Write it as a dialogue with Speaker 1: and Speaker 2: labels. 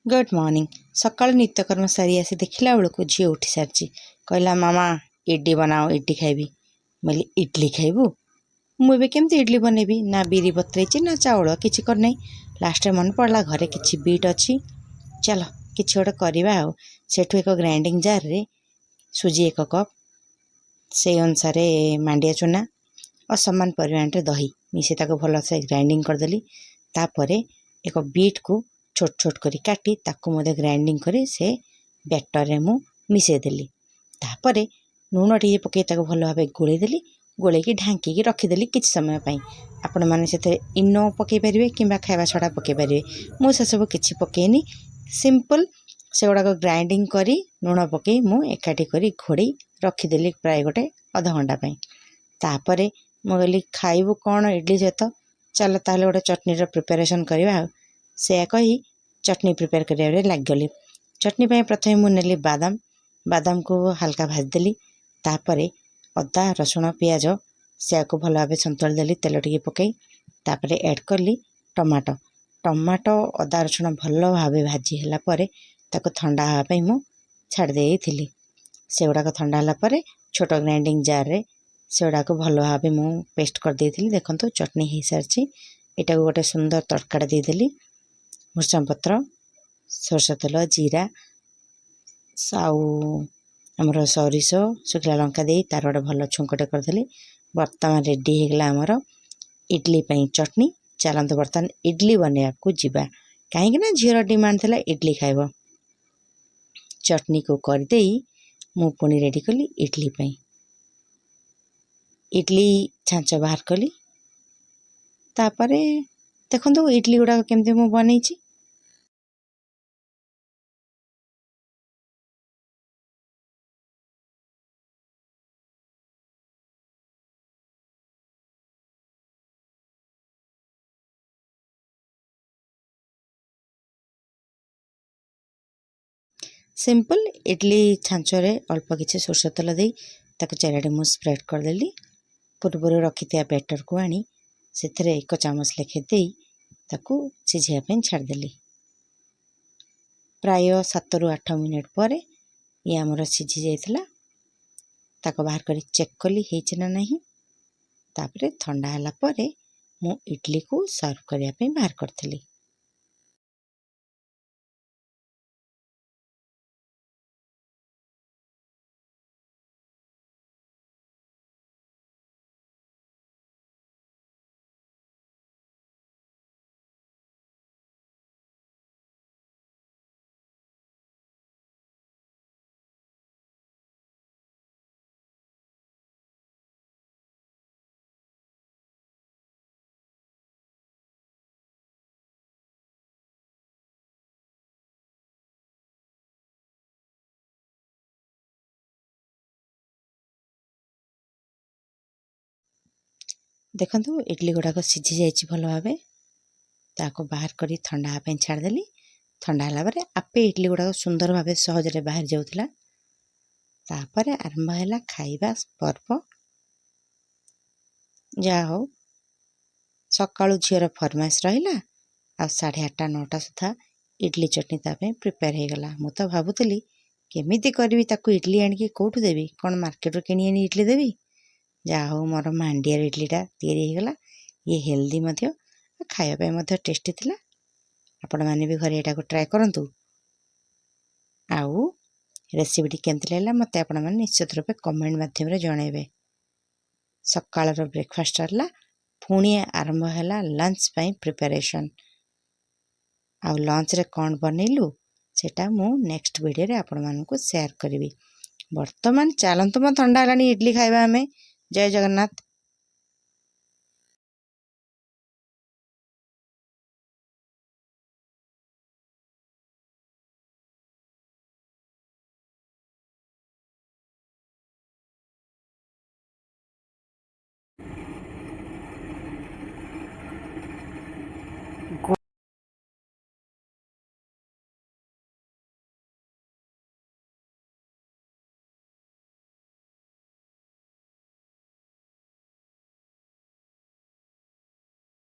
Speaker 1: Good morning. सकाल नित्यकर्म सारी आसी देखला बेलू झी उठी सारी कहला मामा इडली बनाओ इडली खाइबी। बोली इडली खाइबू मुझे केमती इडली बनैबी ना बिरी बतरई ना चाउल किसी करना। लास्ट मन पड़ा घरे किसी बीट अच्छी चल कि गोटे करवा सेठू एक ग्राइंडिंग जार रे सुजी 1 कप से अनुसार मांडिया चूना और समान परिमाण दही मिसे भल से ग्राइंडिंग करदेली। तापर एक बीट को छोट छोट करी काटी ताकू मध्य ग्राइंडिंग करी से बैटर रे मु मिसेदेली। तापर लुण टे पकई भल भाव गोलेदेली। गोलेकी ढांकी रखीदेली किसी समय पाई। आपण मैंने से इनो पकई पारे कि खाଇବା छड़ा पकई पारे। मु से सब किसी पकईनी सिंपल से गुड़ाक ग्राइंडिंग करी लुण पकई मु एकाठी करी घोड़ी रखीदेली प्राय गोटे अध घंटा पाई। तापर मु कहली खाइबू कौन इडली सहित चल ताले गोटे चटनी प्रिपरेशन करवा से कही चटनी प्रिपेयर कर लगिगली। चटनी प्रथम मुझे बादाम बादाम को हल्का भाजदेली। तापर अदा रसुण पियाज से भल भाव सन्तुली देली तेल टिके पकई। तापर ऐड कली टमाटो टमाटो अदा रसुण भल भाव भाजी है ठंडा हाँपाई मु छाड़ देली। से गुड़ाक ठंडा है छोट ग्राइंडिंग जार रे से गुड़ाक भल भाव मु पेस्ट कर देली। देखो चटनी हो सारी यहाँ गोटे सुंदर तड़का देदेली। भृषंग पत्र सरस तेल जीरा साउ आमर सरिष शुखला लंका दे तार गोटे भल छुंकटे करदेली। बर्तमान रेडी होगला आमर इडली चटनी। चलते बर्तमान इडली बनवा को जीवा कहीं झीर डिमांड थी इडली खाइब। चटनी को करदे मु पुणी रेडी कली इडली इडली छांच बाहर कली। तापर देखो इडली गुड़ाक केमती मु बनई। सिंपल इडली छांचरे अल्प किसी सोरष तेल दे चारिटे मु स्प्रेड करदेली। पूर्व रखी बैटर को आनी से 1 चामच लेखे दे सिझापी छाड़देली। प्राय 7 ରୁ 8 मिनट पर ये आमर सिझी जाइथिला। ताको बाहर कर चेक कली हेछि ना नहीं। तापर ठंडा हला परे मु इडली को सर्व करिया पे बाहर करथिली। देखो इडली गुड़ाक सिझी जाइए भल भाव ताको बाहर करी ठंडा हाँपाई छाड़देली। ठंडा है आपे इडली गुड़ाक सुंदर भाव सहजरे बाहर जाऊला। तापर आरंभ है खाइबा पर्व। जा हो सकाळु झीर फरमाइश रहा आ 8:30 9टा सुधा इडली चटनी तापे प्रिपेयर हो गला। मु तो भावुली केमिति करी ताकू इडली आनिकी कौटू देवी कौन मार्केट किणी आनी इडली देवी। जा हो मोर मांडिया इडलीटा तैयारी होगला। ये हेल्दी मध्य खाइबा मध्य टेस्टी थिला। आपण माने भी घरे एटा को ट्राई करंतु। आउ रेसिपीटी केमती लागला मते आपण माने निश्चित रूपे कमेंट माध्यम रे जणाइबे। सकाळर ब्रेकफास्ट हला पुणी आरंभ है लंच पाई प्रिपरेशन। आउ लंच रे कौन बनैलु सेटा मु नेक्स्ट वीडियो रे आपण मानकु शेयर करिवि। वर्तमान चलंतु म ठंडा हलानी इडली खाइबा हमें। जय जगन्नाथ।